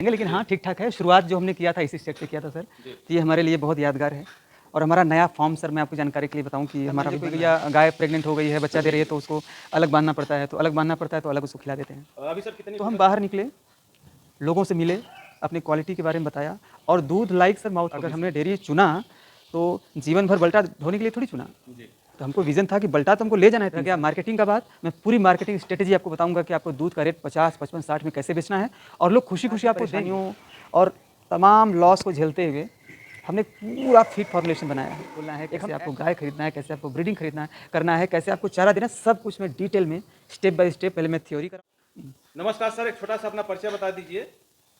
लेकिन हाँ ठीक ठाक है। शुरुआत जो हमने किया था इसी स्टेट से किया था सर, तो ये हमारे लिए बहुत यादगार है। और हमारा नया फॉर्म सर, मैं आपको जानकारी के लिए बताऊं कि हमारा कोई या गाय प्रेग्नेंट हो गई है, बच्चा दे रही है, तो उसको अलग बांधना पड़ता है, तो अलग बांधना पड़ता है, तो अलग उसको खिला देते हैं। अभी सर कितनी तो हम बाहर निकले, लोगों से मिले, अपनी क्वालिटी के बारे में बताया, और दूध लाइक सर माउथ। अगर हमने डेयरी चुना तो जीवन भर बल्टा धोने के लिए थोड़ी चुना, तो हमको विजन था कि बल्टा तो हमको ले जाना है। क्या मार्केटिंग का बात, मैं पूरी मार्केटिंग स्ट्रेटेजी आपको बताऊंगा कि आपको दूध का रेट 50, 55, 60 में कैसे बेचना है, और लोग खुशी खुशी आपको देनियों और तमाम लॉस को झेलते हुए हमने पूरा फिट फॉर्मुलेशन बनाया है। बोलना है कैसे आपको गाय खरीदना है, कैसे आपको ब्रीडिंग खरीदना है, करना है, कैसे आपको चारा देना, सब कुछ मैं डिटेल में स्टेप बाय स्टेप, पहले मैं थ्योरी करा। नमस्कार सर, एक छोटा सा अपना परिचय बता दीजिए,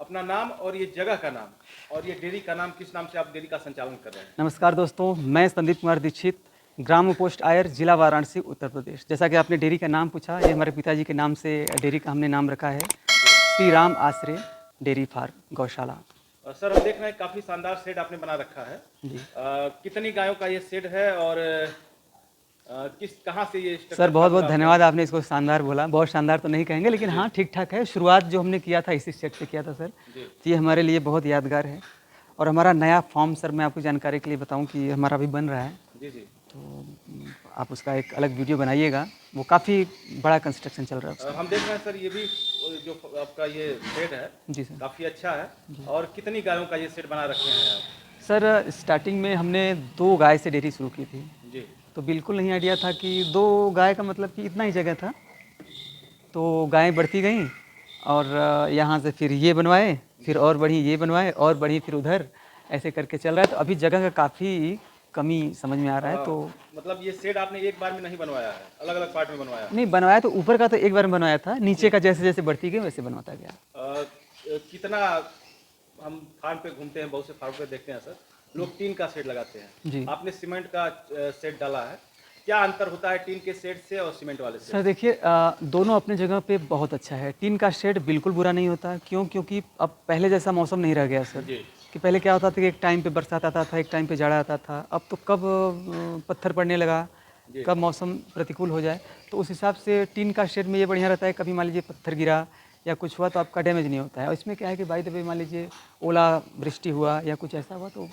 अपना नाम और ये जगह का नाम और ये डेयरी का नाम, किस नाम से आप डेयरी का संचालन कर रहे हैं। नमस्कार दोस्तों, मैं संदीप कुमार दीक्षित, ग्राम पोस्ट आयर, जिला वाराणसी, उत्तर प्रदेश। जैसा कि आपने डेयरी का नाम पूछा, ये हमारे पिताजी के नाम से डेयरी का हमने नाम रखा है, श्री राम आश्रय डेयरी फार्म गौशाला। सर हम देख रहे हैं काफ़ी शानदार शेड आपने बना रखा है जी। कितनी गायों का ये शेड है और किस कहाँ से ये सर बहुत बहुत धन्यवाद, आपने इसको शानदार बोला। बहुत शानदार तो नहीं कहेंगे, लेकिन हाँ ठीक ठाक है। शुरुआत जो हमने किया था इसी सेट से किया था सर, तो ये हमारे लिए बहुत यादगार है। और हमारा नया फॉर्म सर, मैं आपको जानकारी के लिए बताऊं कि हमारा अभी बन रहा है जी जी, तो आप उसका एक अलग वीडियो बनाइएगा। वो काफ़ी बड़ा कंस्ट्रक्शन चल रहा है। हम देख रहे हैं सर, ये भी जो आपका ये सेट है जी सर, काफ़ी अच्छा है। और कितनी गायों का ये सेट बना रखे हैं आप? सर स्टार्टिंग में हमने 2 गाय से डेयरी शुरू की थी जी, तो बिल्कुल नहीं आइडिया था कि 2 गाय का मतलब कि इतना ही जगह था। तो गायें बढ़ती गईं और यहाँ से फिर ये बनवाए, फिर और बढ़ी ये बनवाए, और बढ़ी फिर उधर, ऐसे करके चल रहा है। तो अभी जगह का काफ़ी कमी समझ में आ रहा है। तो मतलब ये शेड आपने एक बार में नहीं बनवाया है, अलग अलग पार्ट में बनवाया है? नहीं बनवाया, तो ऊपर का तो एक बार में बनवाया था, नीचे का जैसे जैसे बढ़ती गई वैसे बनवाता गया। कितना हम फार्म पे घूमते हैं, बहुत से फार्म पे देखते हैं सर, लोग टीन का शेड लगाते हैं जी, आपने सीमेंट का शेड डाला है, क्या अंतर होता है टीन के शेड से और सीमेंट वाले शेड? सर देखिए, दोनों अपने जगह पे बहुत अच्छा है। टीन का शेड बिल्कुल बुरा नहीं होता, क्योंकि अब पहले जैसा मौसम नहीं रह गया सर जी। कि पहले क्या होता था कि एक टाइम पे बरसात आता था, एक टाइम पे जाड़ा आता था। अब तो कब पत्थर पड़ने लगा, कब मौसम प्रतिकूल हो जाए, तो उस हिसाब से टीन का शेड में ये बढ़िया रहता है। कभी मान लीजिए पत्थर गिरा या कुछ हुआ तो आपका डैमेज नहीं होता है। और इसमें क्या है कि बाई द वे मान लीजिए ओला वृष्टि हुआ या कुछ ऐसा हुआ तो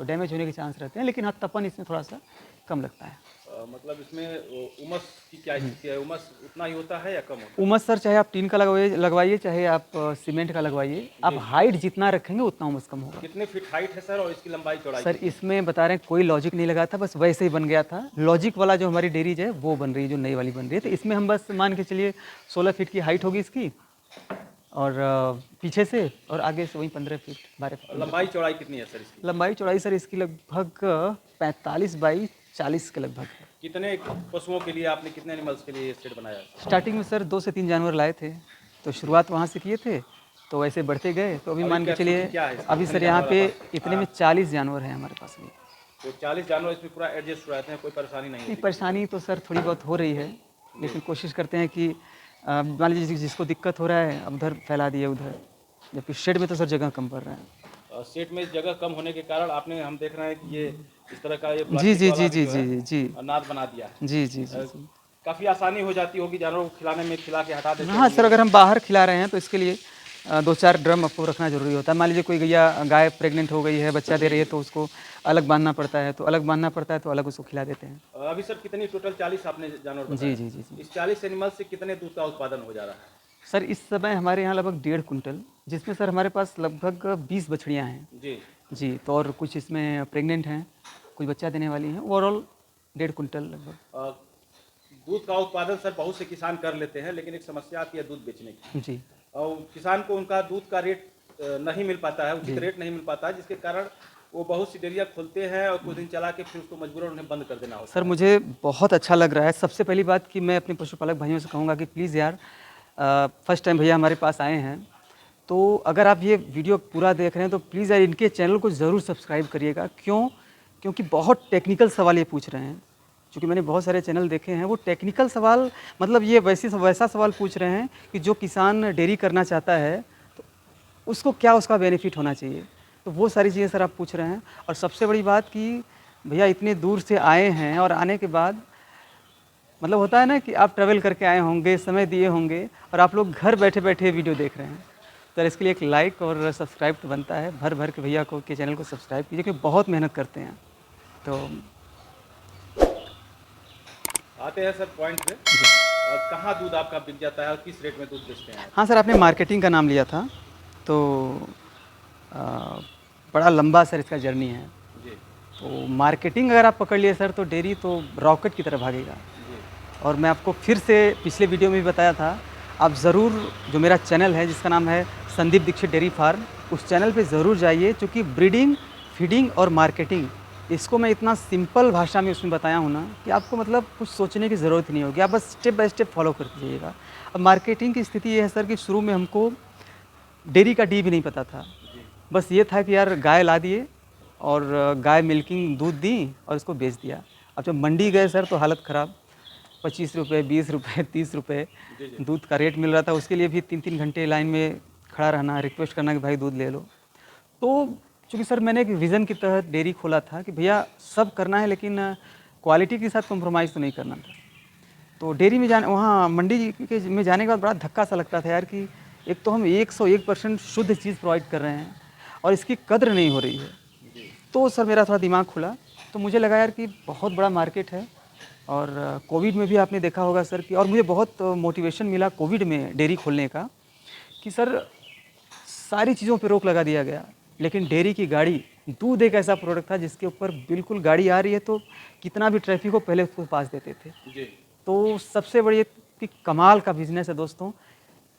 डैमेज होने के चांस रहते हैं, लेकिन हाँ तपन इसमें थोड़ा सा कम लगता है। मतलब इसमें उमस की क्या स्थिति है, उमस उतना ही होता है या कम होता है? उमस सर चाहे आप टीन का लगवाइए चाहे आप सीमेंट का लगवाइए, आप हाइट जितना रखेंगे उतना उमस कम होगा। कितने फीट हाइट है सर और इसकी लंबाई चौड़ाई? सर इसमें बता रहे हैं कोई लॉजिक नहीं लगा था, बस वैसे ही बन गया था। लॉजिक वाला जो हमारी डेयरी है वो बन रही है, जो नई वाली बन रही है। तो इसमें हम बस मान के चलिए 16 फीट की हाइट होगी इसकी, और पीछे से और आगे से वही 15 फीट 12 फीट। लंबाई चौड़ाई कितनी है सर इसकी? लंबाई चौड़ाई सर इसकी लगभग 45 बाई 40 के लगभग है। कितने पशुओं के लिए आपने, कितने एनिमल्स के लिए सेट बनाया? स्टार्टिंग में सर 2 से 3 जानवर लाए थे, तो शुरुआत वहाँ से किए थे, तो वैसे बढ़ते गए। तो अभी मान के चलिए अभी सर यहाँ पे इतने में 40 जानवर हैं हमारे पास में। तो 40 जानवर इसमें पूरा एडजस्ट हो जाते हैं, कोई परेशानी नहीं? परेशानी तो सर थोड़ी बहुत हो रही है, लेकिन कोशिश करते हैं कि मान लीजिए जिसको दिक्कत हो रहा है अब उधर फैला दिए उधर, जबकि शेड में तो सर जगह कम पड़ रहा है। शेड में जगह कम होने के कारण आपने, हम देख रहे हैं कि ये इस तरह का ये जी जी जी जी जी जी नाद बना दिया है। जी जी जी काफ़ी आसानी हो जाती होगी जानवरों को खिलाने में, खिला के हटा देते हैं? हाँ सर, अगर हम बाहर खिला रहे हैं तो इसके लिए 2-4 ड्रम आपको रखना जरूरी होता है। मान लीजिए कोई गाय प्रेग्नेंट हो गई है, बच्चा दे रही है, तो उसको अलग बांधना पड़ता है, तो अलग बांधना पड़ता है, तो अलग उसको खिला देते हैं। अभी सर कितनी टोटल 40 आपने जानवर बताया? जी जी जी जी। इस 40 एनिमल से कितने दूध का उत्पादन हो जा रहा है सर? इस समय हमारे यहाँ लगभग 1.5 कुंटल, जिसमें सर हमारे पास लगभग 20 बछड़ियाँ हैं जी जी। तो और कुछ इसमें प्रेग्नेंट हैं, कुछ बच्चा देने वाली हैं। ओवरऑल 1.5 कुंटल लगभग दूध का उत्पादन सर बहुत से किसान कर लेते हैं, लेकिन एक समस्या आती है दूध बेचने की जी। और किसान को उनका दूध का रेट नहीं मिल पाता है, उचित रेट नहीं मिल पाता है, जिसके कारण वो बहुत सी डेयरियाँ खोलते हैं और कुछ दिन चला के फिर उसको मजबूरन उन्हें बंद कर देना होता है। सर मुझे बहुत अच्छा लग रहा है। सबसे पहली बात कि मैं अपने पशुपालक भाइयों से कहूँगा कि प्लीज़ यार, फर्स्ट टाइम भैया हमारे पास आए हैं, तो अगर आप ये वीडियो पूरा देख रहे हैं तो प्लीज़ यार इनके चैनल को ज़रूर सब्सक्राइब करिएगा। क्योंकि बहुत टेक्निकल सवाल ये पूछ रहे हैं। क्योंकि मैंने बहुत सारे चैनल देखे हैं, वो टेक्निकल सवाल, मतलब ये वैसा सवाल पूछ रहे हैं कि जो किसान डेयरी करना चाहता है तो उसको क्या उसका बेनिफिट होना चाहिए, तो वो सारी चीज़ें सर आप पूछ रहे हैं। और सबसे बड़ी बात कि भैया इतने दूर से आए हैं और आने के बाद मतलब होता है ना कि आप ट्रैवल करके आए होंगे, समय दिए होंगे और आप लोग घर बैठे बैठे वीडियो देख रहे हैं, सर इसके लिए एक लाइक और सब्सक्राइब तो बनता है, भर भर के भैया को के चैनल को सब्सक्राइब कीजिए क्योंकि बहुत मेहनत करते हैं। तो आते हैं सर पॉइंट पे, और कहाँ दूध आपका बिक जाता है और किस रेट में दूध बेचते हैं? हाँ सर, आपने मार्केटिंग का नाम लिया था, तो अ, बड़ा लंबा सर इसका जर्नी है। जी तो मार्केटिंग अगर आप पकड़ लिए सर तो डेयरी तो रॉकेट की तरह भागेगा। जी और मैं आपको फिर से पिछले वीडियो में भी बताया था, आप ज़रूर जो मेरा चैनल है जिसका नाम है संदीप दीक्षित डेयरी फार्म, उस चैनल पे ज़रूर जाइए, क्योंकि ब्रीडिंग, फीडिंग और मार्केटिंग इसको मैं इतना सिंपल भाषा में उसमें बताया हूँ ना कि आपको मतलब कुछ सोचने की ज़रूरत नहीं होगी, आप बस स्टेप बाय स्टेप फॉलो करते जाइएगा। अब मार्केटिंग की स्थिति ये है सर कि शुरू में हमको डेयरी का डी भी नहीं पता था, बस ये था कि यार गाय ला दिए और गाय मिल्किंग दूध दी और इसको बेच दिया। अब जब मंडी गए सर तो हालत ख़राब, 25 रुपये, 20 रुपये, 30 रुपये दूध का रेट मिल रहा था, उसके लिए भी 3-3 घंटे लाइन में खड़ा रहना, रिक्वेस्ट करना कि भाई दूध ले लो। तो चूँकि सर मैंने एक विज़न के तहत डेयरी खोला था कि भैया सब करना है लेकिन क्वालिटी के साथ कॉम्प्रोमाइज़ तो नहीं करना था। तो डेयरी में जाने, वहाँ मंडी के में जाने के बाद बड़ा धक्का सा लगता था यार कि एक तो हम 101% शुद्ध चीज़ प्रोवाइड कर रहे हैं और इसकी कद्र नहीं हो रही है। तो सर मेरा थोड़ा दिमाग खुला, तो मुझे लगा यार कि बहुत बड़ा मार्केट है। और कोविड में भी आपने देखा होगा सर कि, और मुझे बहुत मोटिवेशन मिला कोविड में डेयरी खोलने का कि सर सारी चीज़ों पे रोक लगा दिया गया, लेकिन डेयरी की गाड़ी, दूध एक ऐसा प्रोडक्ट था जिसके ऊपर बिल्कुल गाड़ी आ रही है तो कितना भी ट्रैफिक हो पहले उसको पास देते थे। जी तो सबसे बड़ी कि कमाल का बिजनेस है दोस्तों।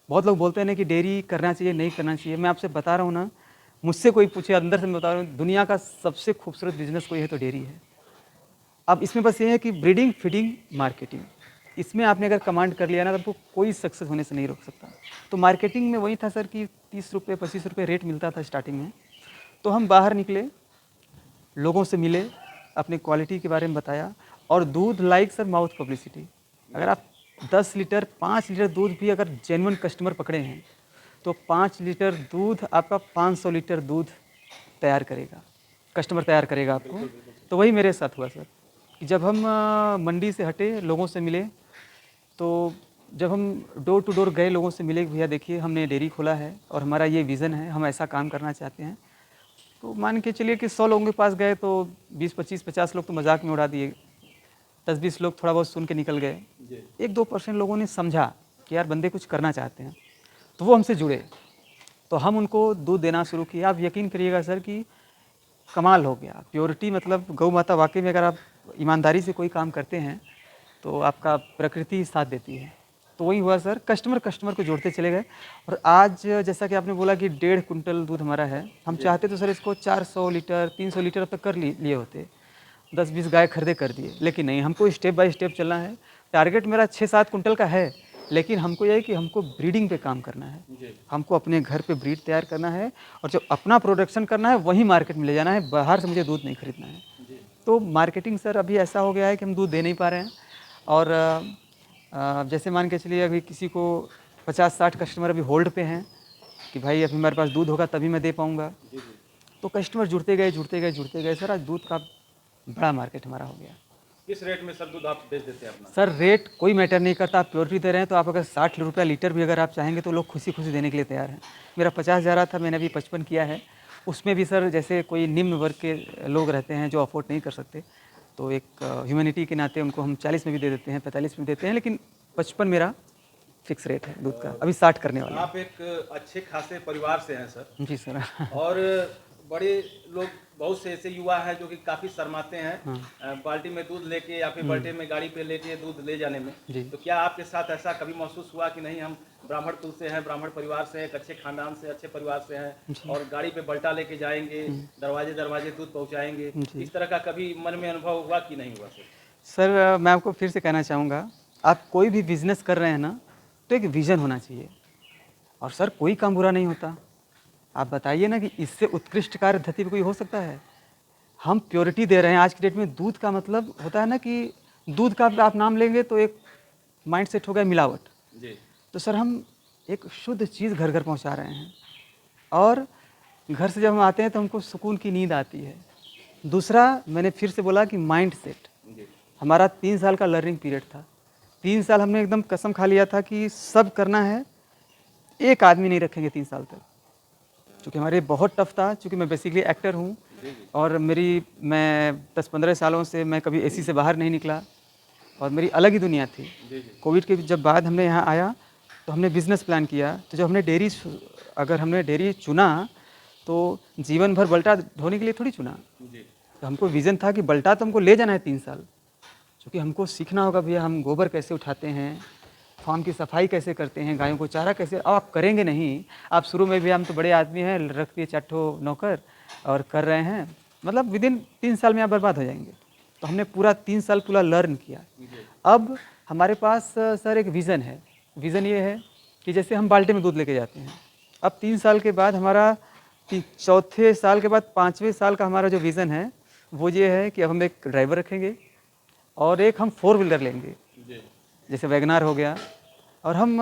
बहुत लोग बोलते हैं ना कि डेयरी करना चाहिए, नहीं करना चाहिए, मैं आपसे बता रहा हूँ ना, मुझसे कोई पूछे अंदर से मैं बता रहा हूँ, दुनिया का सबसे खूबसूरत बिजनेस कोई है तो डेयरी है। अब इसमें बस ये है कि ब्रीडिंग, फीडिंग, मार्केटिंग, इसमें आपने अगर कमांड कर लिया ना तो आपको कोई सक्सेस होने से नहीं रोक सकता। तो मार्केटिंग में वही था सर कि 30 रुपये 25 रुपये रेट मिलता था स्टार्टिंग में। तो हम बाहर निकले, लोगों से मिले, अपनी क्वालिटी के बारे में बताया, और दूध लाइक सर माउथ पब्लिसिटी। अगर आप 10 लीटर 5 लीटर दूध भी अगर जेन्युइन कस्टमर पकड़े हैं तो 5 लीटर दूध आपका 500 लीटर दूध तैयार करेगा, कस्टमर तैयार करेगा आपको। तो वही मेरे साथ हुआ सर कि जब हम मंडी से हटे, लोगों से मिले, तो जब हम डोर टू डोर गए, लोगों से मिले कि भैया देखिए हमने डेयरी खोला है और हमारा ये विज़न है, हम ऐसा काम करना चाहते हैं। तो मान के चलिए कि 100 लोगों के पास गए तो 20-25-50 लोग तो मजाक में उड़ा दिए, 10-20 लोग थोड़ा बहुत सुन के निकल गए। 1-2% लोगों ने समझा कि यार बंदे कुछ करना चाहते हैं, तो वो हमसे जुड़े, तो हम उनको दूध देना शुरू किया। आप यकीन करिएगा सर कि कमाल हो गया। प्योरिटी मतलब गौ माता, वाकई में अगर आप ईमानदारी से कोई काम करते हैं तो आपका प्रकृति साथ देती है। तो वही हुआ सर, कस्टमर को जोड़ते चले गए। और आज जैसा कि आपने बोला कि 1.5 कुंटल दूध हमारा है, हम चाहते तो सर इसको 400 लीटर 300 लीटर अब तक कर लिए होते, 10-20 गाय खरीदे कर दिए, लेकिन नहीं, हमको स्टेप बाय स्टेप चलना है। टारगेट मेरा 6-7 कुंटल का है, लेकिन हमको यह है कि हमको ब्रीडिंग पे काम करना है, हमको अपने घर पे ब्रीड तैयार करना है और जो अपना प्रोडक्शन करना है वही मार्केट में ले जाना है, बाहर से मुझे दूध नहीं खरीदना है। तो मार्केटिंग सर अभी ऐसा हो गया है कि हम दूध दे नहीं पा रहे हैं। और जैसे मान के चलिए अभी किसी को 50-60 कस्टमर अभी होल्ड पे हैं कि भाई अभी हमारे पास दूध होगा तभी मैं दे पाऊँगा। तो कस्टमर जुड़ते गए सर, आज दूध का बड़ा मार्केट हमारा हो गया। किस रेट में सर दूध आप बेच देते हैं अपना? सर रेट कोई मैटर नहीं करता, आप प्योरिटी दे रहे हैं तो आप अगर 60 रुपया लीटर भी अगर आप चाहेंगे तो लोग खुशी खुशी देने के लिए तैयार हैं। मेरा 50 जा रहा था, मैंने अभी 55 किया है। उसमें भी सर जैसे कोई निम्न वर्ग के लोग रहते हैं जो अफोर्ड नहीं कर सकते, तो एक ह्यूमैनिटी के नाते उनको हम 40 में भी दे देते हैं, 45 में देते हैं, लेकिन 55 मेरा फिक्स रेट है दूध का। अभी 60 करने वाला है। आप एक अच्छे खासे परिवार से हैं सर। जी सर। और बड़े लोग, बहुत से ऐसे युवा हैं जो कि काफ़ी शर्माते हैं बाल्टी में दूध लेके या फिर बाल्टी में गाड़ी पे लेके दूध ले जाने में। तो क्या आपके साथ ऐसा कभी महसूस हुआ कि नहीं, हम ब्राह्मण कुल से हैं, ब्राह्मण परिवार से हैं, एक अच्छे खानदान से, अच्छे परिवार से हैं और गाड़ी पे बल्टा लेके जाएंगे, दरवाजे दरवाजे दूध पहुंचाएंगे, इस तरह का कभी मन में अनुभव हुआ कि नहीं हुआ सर? सर मैं आपको फिर से कहना चाहूँगा, आप कोई भी बिजनेस कर रहे हैं ना तो एक विज़न होना चाहिए। और सर कोई काम बुरा नहीं होता, आप बताइए ना कि इससे उत्कृष्ट कार्य धरती पे कोई हो सकता है? हम प्योरिटी दे रहे हैं। आज की डेट में दूध का मतलब होता है ना कि दूध का आप नाम लेंगे तो एक माइंड सेट हो गया मिलावट। जी। तो सर हम एक शुद्ध चीज़ घर घर पहुंचा रहे हैं, और घर से जब हम आते हैं तो हमको सुकून की नींद आती है। दूसरा, मैंने फिर से बोला कि माइंड सेट, हमारा 3 साल का लर्निंग पीरियड था। 3 साल हमने एकदम कसम खा लिया था कि सब करना है, एक आदमी नहीं रखेंगे 3 साल तक, क्योंकि हमारे बहुत टफ था। क्योंकि मैं बेसिकली एक्टर हूँ और मैं 10-15 सालों से मैं कभी एसी से बाहर नहीं निकला और मेरी अलग ही दुनिया थी। कोविड के जब बाद हमने यहाँ आया तो हमने बिज़नेस प्लान किया। तो जब अगर हमने डेयरी चुना तो जीवन भर बल्टा ढोने के लिए थोड़ी चुना। तो हमको विज़न था कि बल्टा तो हमको ले जाना है 3 साल, क्योंकि हमको सीखना होगा भैया हम गोबर कैसे उठाते हैं, फार्म की सफाई कैसे करते हैं, गायों को चारा कैसे। अब आप करेंगे नहीं, आप शुरू में भी हम तो बड़े आदमी हैं, रख दिए 4 ठो नौकर और कर रहे हैं, मतलब विदिन 3 साल में आप बर्बाद हो जाएंगे। तो हमने पूरा 3 साल पूरा लर्न किया। अब हमारे पास सर एक विज़न है। विज़न ये है कि जैसे हम बाल्टी में दूध लेके जाते हैं, अब 3 साल के बाद हमारा चौथे साल के बाद 5वें साल का हमारा जो विज़न है वो ये है कि अब हम एक ड्राइवर रखेंगे और एक हम 4 व्हीलर लेंगे, जैसे वैगनार हो गया। और हम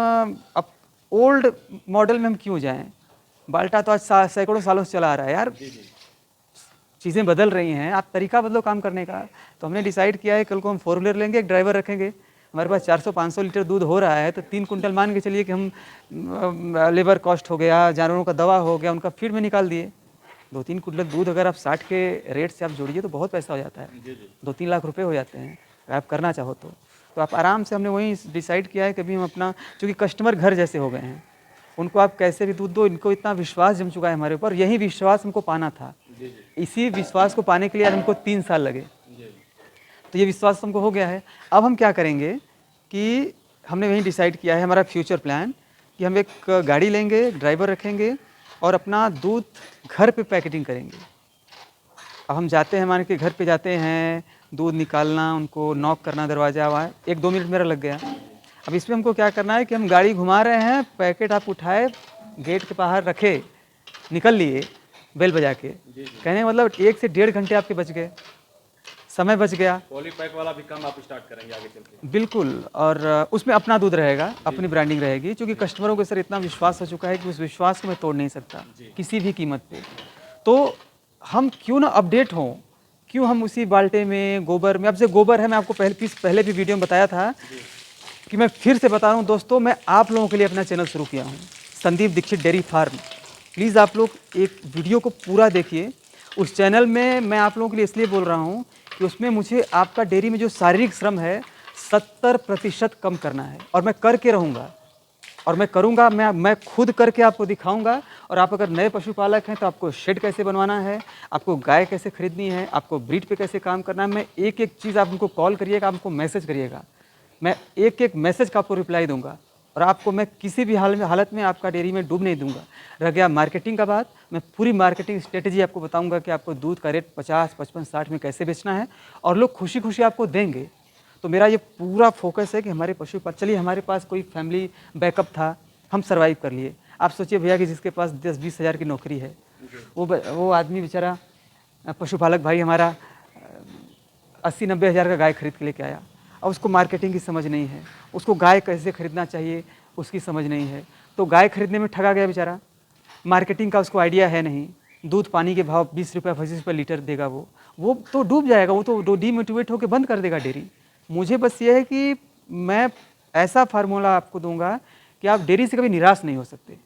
अब ओल्ड मॉडल में हम क्यों जाएं, बाल्टा तो आज सैकड़ों सालों से चला आ रहा है यार। चीज़ें बदल रही हैं, आप तरीका बदलो काम करने का। तो हमने डिसाइड किया है कल को हम 4 व्हीलर लेंगे, एक ड्राइवर रखेंगे। हमारे पास 400-500 लीटर दूध हो रहा है तो 3 कुंटल मान के चलिए कि हम लेबर कॉस्ट हो गया, जानवरों का दवा हो गया, उनका फीड में निकाल दिए। 2-3 कुंटल दूध अगर आप 60 के रेट से आप जोड़िए तो बहुत पैसा हो जाता है। 2-3 लाख रुपए हो जाते हैं अगर आप करना चाहो तो आप आराम से। हमने वही डिसाइड किया है कभी हम अपना, क्योंकि कस्टमर घर जैसे हो गए हैं, उनको आप कैसे भी दूध दो, इनको इतना विश्वास जम चुका है हमारे ऊपर। यही विश्वास हमको पाना था, इसी विश्वास को पाने के लिए आज हमको 3 साल लगे। तो ये विश्वास हमको हो गया है। अब हम क्या करेंगे कि हमने वही डिसाइड किया है, हमारा फ्यूचर प्लान, कि हम एक गाड़ी लेंगे, एक ड्राइवर रखेंगे और अपना दूध घर पे पैकेटिंग करेंगे। अब हम जाते हैं, मान के घर पे जाते हैं, दूध निकालना, उनको नॉक करना, दरवाज़ा आवा 1-2 मिनट मेरा लग गया। अब इसमें हमको क्या करना है कि हम गाड़ी घुमा रहे हैं, पैकेट आप उठाए, गेट के बाहर रखे, निकल लिए बेल बजा के। कहने का मतलब 1 से 1.5 घंटे आपके बच गए, समय बच गया। पॉली पैक वाला भी काम आप स्टार्ट करेंगे आगे चल के? बिल्कुल। और उसमें अपना दूध रहेगा, अपनी ब्रांडिंग रहेगी, क्योंकि कस्टमरों को सर इतना विश्वास हो चुका है कि उस विश्वास को मैं तोड़ नहीं सकता किसी भी कीमत पे। तो हम क्यों ना अपडेट हों, क्यों हम उसी बाल्टे में गोबर में, अब से गोबर है, मैं आपको पहले भी वीडियो में बताया था कि मैं फिर से बता रहा हूँ दोस्तों, मैं आप लोगों के लिए अपना चैनल शुरू किया हूँ, Sandeep Dikshit dairy farm. Please आप लोग एक वीडियो को पूरा देखिए। उस चैनल में मैं आप लोगों के लिए इसलिए बोल रहा हूँ कि उसमें मुझे आपका डेयरी में जो शारीरिक श्रम है 70% कम करना है, और मैं करके रहूँगा और मैं करूँगा। मैं खुद करके आपको दिखाऊँगा। और आप अगर नए पशुपालक हैं तो आपको शेड कैसे बनवाना है, आपको गाय कैसे खरीदनी है, आपको ब्रीड पे कैसे काम करना है, मैं एक एक चीज़, आप हमको कॉल करिएगा, आप हमको मैसेज करिएगा, मैं एक एक मैसेज का आपको रिप्लाई दूंगा। और आपको मैं किसी भी हालत में आपका डेयरी में डूब नहीं दूंगा। रह गया मार्केटिंग का बात, मैं पूरी मार्केटिंग स्ट्रेटेजी आपको बताऊंगा कि आपको दूध का रेट 50, 55, 60 में कैसे बेचना है, और लोग खुशी खुशी आपको देंगे। तो मेरा ये पूरा फोकस है कि हमारे पशुपालन, चलिए हमारे पास कोई फैमिली बैकअप था, हम सर्वाइव कर लिए। आप सोचिए भैया कि जिसके पास 10-20 हज़ार की नौकरी है, वो आदमी बेचारा पशुपालक भाई हमारा 80-90 हज़ार का गाय खरीद के लेके आया, और उसको मार्केटिंग की समझ नहीं है, उसको गाय कैसे खरीदना चाहिए उसकी समझ नहीं है, तो गाय खरीदने में ठगा गया बेचारा। मार्केटिंग का उसको आइडिया है नहीं, दूध पानी के भाव 20 रुपये 25 रुपये लीटर देगा, वो तो डूब जाएगा, वो तो डीमोटिवेट होकर बंद कर देगा डेयरी। मुझे बस ये है कि मैं ऐसा फार्मूला आपको दूंगा कि आप डेयरी से कभी निराश नहीं हो सकते।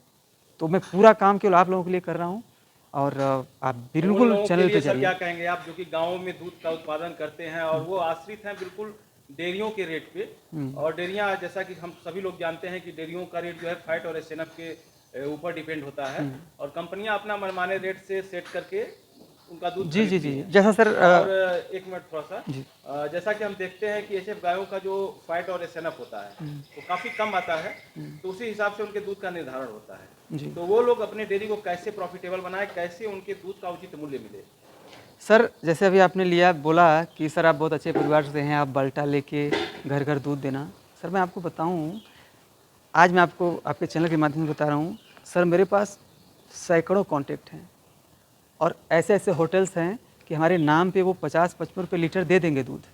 तो मैं पूरा काम केवल आप लोगों के लिए कर रहा हूँ, और आप बिल्कुल चैनल पे चलिए। क्या कहेंगे आप जो कि गाँव में दूध का उत्पादन करते हैं और वो आश्रित हैं बिल्कुल डेयरियों के रेट पे, और डेयरियां, जैसा कि हम सभी लोग जानते हैं कि डेयरियों का रेट जो है फैट और एसएनएफ के ऊपर डिपेंड होता है, और कंपनियां अपना मनमाने रेट से सेट करके उनका दूध जी, जैसा सर। और एक मिनट थोड़ा सा, जैसा कि हम देखते हैं कि एचएफ गायों का जो फैट और एसएनएफ होता है वो काफ़ी कम आता है, तो उसी हिसाब से उनके दूध का निर्धारण होता है। तो वो लोग अपने डेयरी को कैसे प्रॉफिटेबल बनाए, कैसे उनके दूध का उचित मूल्य मिले? सर जैसे अभी आपने बोला कि सर आप बहुत अच्छे परिवार से हैं, आप बाल्टा लेके घर घर दूध देना। सर मैं आपको बताऊं, आज मैं आपको आपके चैनल के माध्यम से बता रहा हूं, सर मेरे पास सैकड़ों कॉन्टैक्ट हैं, और ऐसे ऐसे होटल्स हैं कि हमारे नाम पे वो 50-55 रुपये लीटर दे देंगे दूध।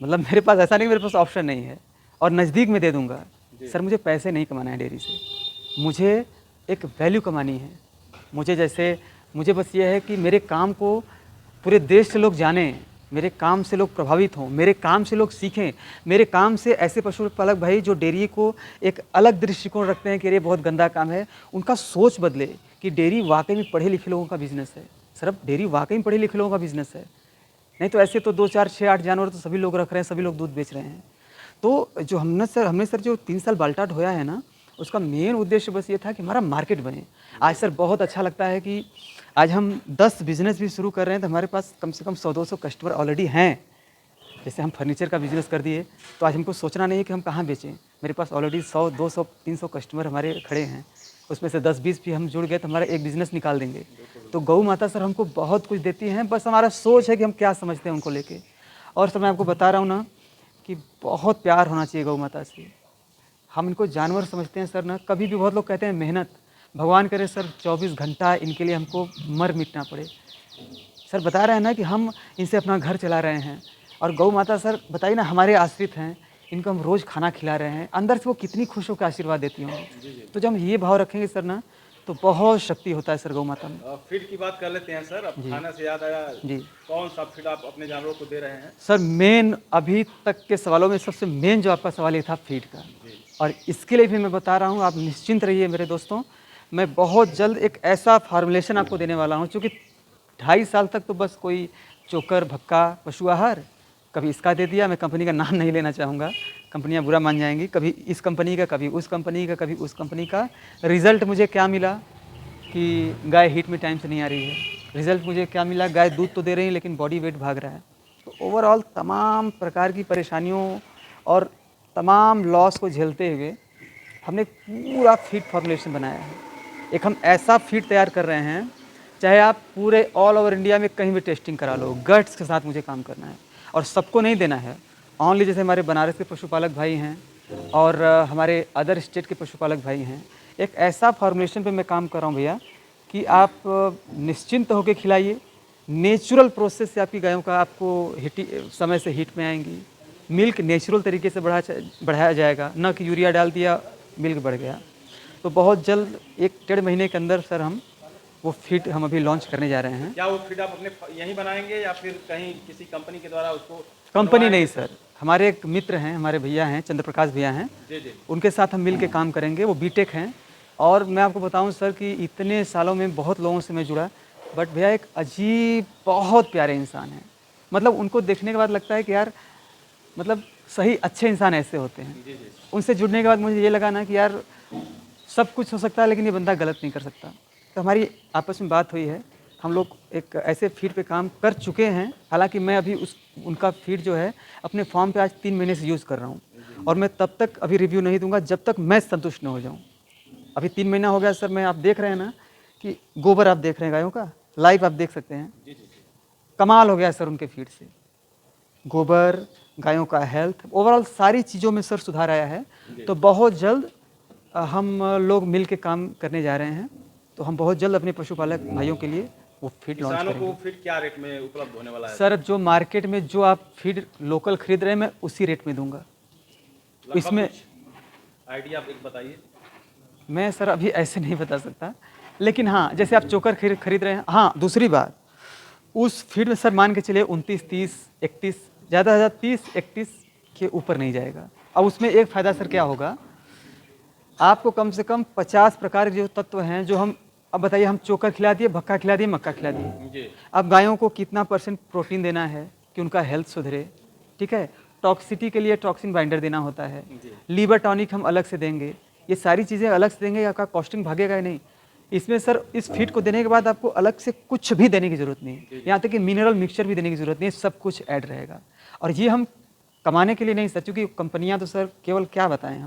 मतलब मेरे पास ऐसा नहीं, मेरे पास ऑप्शन नहीं है, और नज़दीक में दे दूँगा। सर मुझे पैसे नहीं कमाना है डेयरी से, मुझे एक वैल्यू कमानी है। मुझे बस ये है कि मेरे काम को पूरे देश से लोग जानें, मेरे काम से लोग प्रभावित हों, मेरे काम से लोग सीखें, मेरे काम से ऐसे पशुपालक भाई जो डेयरी को एक अलग दृष्टिकोण रखते हैं कि ये बहुत गंदा काम है, उनका सोच बदले कि डेयरी वाकई में पढ़े लिखे लोगों का बिजनेस है। सर अब डेयरी वाकई में पढ़े लिखे लोगों का बिजनेस है, नहीं तो ऐसे तो 2, 4, 6, 8 जानवर तो सभी लोग रख रहे हैं, सभी लोग दूध बेच रहे हैं। तो जो हमने सर जो 3 साल बाल्टाट होया है ना, उसका मेन उद्देश्य बस ये था कि हमारा मार्केट बने। आज सर बहुत अच्छा लगता है कि आज हम 10 बिज़नेस भी शुरू कर रहे हैं तो हमारे पास कम से कम 100-200 कस्टमर ऑलरेडी हैं। जैसे हम फर्नीचर का बिज़नेस कर दिए तो आज हमको सोचना नहीं है कि हम कहाँ बेचें, मेरे पास ऑलरेडी 100, 200, 300 कस्टमर हमारे खड़े हैं। उसमें से 10-20 भी हम जुड़ गए तो हमारा एक बिज़नेस निकाल देंगे। तो गौ माता सर हमको बहुत कुछ देती हैं, बस हमारा सोच है कि हम क्या समझते हैं उनको लेके। और सर मैं आपको बता रहा हूँ ना कि बहुत प्यार होना चाहिए गौ माता से। हम इनको जानवर समझते हैं सर ना, कभी भी बहुत लोग कहते हैं मेहनत, भगवान करे सर 24 घंटा इनके लिए हमको मर मिटना पड़े। सर बता रहे हैं ना कि हम इनसे अपना घर चला रहे हैं और गौ माता सर बताइए ना हमारे आश्रित हैं, इनको हम रोज़ खाना खिला रहे हैं, अंदर से वो कितनी खुश होकर आशीर्वाद देती होंगी। तो जब हम ये भाव रखेंगे सर ना तो बहुत शक्ति होता है सर गौ माता में। फीड की बात कर लेते हैं सर। अब खाना से याद आया जी, कौन सा फीड आप अपने जानवरों को दे रहे हैं? सर मेन अभी तक के सवालों में सबसे मेन जो आपका सवाल ये था फीड का, और इसके लिए भी मैं बता रहा हूँ, आप निश्चिंत रहिए मेरे दोस्तों, मैं बहुत जल्द एक ऐसा फार्मूलेशन आपको देने वाला हूँ। क्योंकि 2.5 साल तक तो बस कोई चोकर भक्का पशु आहार, कभी इसका दे दिया, मैं कंपनी का नाम नहीं लेना चाहूँगा, कंपनियाँ बुरा मान जाएंगी, कभी इस कंपनी का, कभी उस कंपनी का, कभी उस कंपनी का। रिज़ल्ट मुझे क्या मिला कि गाय हीट में टाइम से नहीं आ रही है। रिज़ल्ट मुझे क्या मिला, गाय दूध तो दे रही है लेकिन बॉडी वेट भाग रहा है। तो ओवरऑल तमाम प्रकार की परेशानियों और तमाम लॉस को झेलते हुए हमने पूरा फीड फॉर्मुलेशन बनाया है। एक हम ऐसा फीड तैयार कर रहे हैं, चाहे आप पूरे ऑल ओवर इंडिया में कहीं भी टेस्टिंग करा लो, गट्स के साथ मुझे काम करना है और सबको नहीं देना है। ओनली जैसे हमारे बनारस के पशुपालक भाई हैं और हमारे अदर स्टेट के पशुपालक भाई हैं, एक ऐसा फॉर्मुलेशन पे मैं काम कर रहा हूँ भैया कि आप निश्चिंत होकर खिलाइए। नेचुरल प्रोसेस से आपकी गायों का आपको समय से हीट में आएंगी। मिल्क नेचुरल तरीके से बढ़ाया जाएगा, न कि यूरिया डाल दिया मिल्क बढ़ गया। तो बहुत जल्द 1-1.5 महीने के अंदर सर हम वो फीड हम अभी लॉन्च करने जा रहे हैं। क्या वो फीड आप अपने यहीं बनाएंगे या फिर कहीं किसी कंपनी के द्वारा उसको? कंपनी नहीं सर, हमारे एक मित्र हैं, हमारे भैया हैं, चंद्र प्रकाश भैया हैं, जी, उनके साथ हम मिल के काम करेंगे। वो बीटेक हैं और मैं आपको बताऊं सर कि इतने सालों में बहुत लोगों से मैं जुड़ा, बट भैया एक अजीब बहुत प्यारे इंसान हैं। मतलब उनको देखने के बाद लगता है कि यार मतलब सही अच्छे इंसान ऐसे होते हैं। उनसे जुड़ने के बाद मुझे ये लगा ना कि यार सब कुछ हो सकता है लेकिन ये बंदा गलत नहीं कर सकता। तो हमारी आपस में बात हुई है, हम लोग एक ऐसे फीड पे काम कर चुके हैं। हालांकि मैं अभी उनका फीड जो है अपने फार्म पे आज 3 महीने से यूज़ कर रहा हूँ और मैं तब तक अभी रिव्यू नहीं दूंगा जब तक मैं संतुष्ट न हो जाऊँ। अभी 3 महीना हो गया सर, मैं आप देख रहे हैं ना कि गोबर आप देख रहे हैं गायों का, लाइव आप देख सकते हैं। कमाल हो गया सर उनके फीड से, गोबर, गायों का हेल्थ, ओवरऑल सारी चीज़ों में सर सुधार आया है। तो बहुत जल्द हम लोग मिल के काम करने जा रहे हैं। तो हम बहुत जल्द अपने पशुपालक भाइयों के लिए वो फीड लॉन्च करेंगे। किसानों को फीड क्या रेट में उपलब्ध होने वाला है? सर जो मार्केट में जो आप फीड लोकल खरीद रहे हैं मैं उसी रेट में दूंगा। इसमें आइडिया आप एक बताइए। मैं सर अभी ऐसे नहीं बता सकता, लेकिन हाँ जैसे आप चोकर खरीद रहे हैं। हाँ दूसरी बात, उस फीड में सर मान के चलिए 29, 30, 31, ज़्यादा से ज़्यादा 30-31 के ऊपर नहीं जाएगा। अब उसमें एक फ़ायदा सर क्या होगा, आपको कम से कम 50 प्रकार के जो तत्व हैं जो हम, अब बताइए हम चोकर खिला दिए, भक्का खिला दिए, मक्का खिला दिए, अब गायों को कितना % प्रोटीन देना है कि उनका हेल्थ सुधरे, ठीक है। टॉक्सिटी के लिए टॉक्सिन बाइंडर देना होता है, लीवर टॉनिक हम अलग से देंगे, ये सारी चीज़ें अलग से देंगे। आपका कॉस्टिंग भागेगा ही नहीं इसमें सर। इस फीड को देने के बाद आपको अलग से कुछ भी देने की ज़रूरत नहीं है, यहाँ तक कि मिनरल मिक्सचर भी देने की ज़रूरत नहीं है, सब कुछ ऐड रहेगा। और ये हम कमाने के लिए नहीं सर, क्योंकि कंपनियाँ तो सर केवल क्या बताएं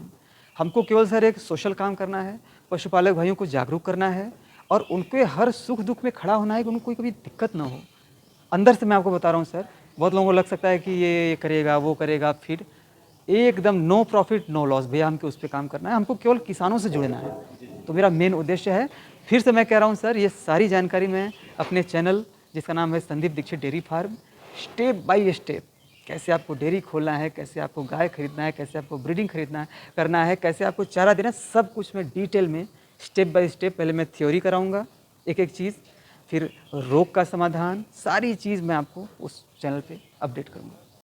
हमको केवल सर एक सोशल काम करना है, पशुपालक भाइयों को जागरूक करना है और उनके हर सुख दुख में खड़ा होना है कि उनको कोई कभी दिक्कत ना हो। अंदर से मैं आपको बता रहा हूँ सर, बहुत लोगों को लग सकता है कि ये करेगा वो करेगा, फीड एकदम नो प्रॉफिट नो लॉस भैया, हमको उस पर काम करना है, हमको केवल किसानों से जुड़ना है। तो मेरा मेन उद्देश्य है। फिर से मैं कह रहा हूँ सर, ये सारी जानकारी मैं अपने चैनल जिसका नाम है Sandeep Dikshit dairy farm, step by step कैसे आपको डेयरी खोलना है, कैसे आपको गाय खरीदना है, कैसे आपको ब्रीडिंग करना है, कैसे आपको चारा देना है, सब कुछ मैं डिटेल में स्टेप बाय स्टेप पहले मैं थ्योरी कराऊंगा एक एक चीज़, फिर रोग का समाधान, सारी चीज़ मैं आपको उस चैनल पे अपडेट करूँगा।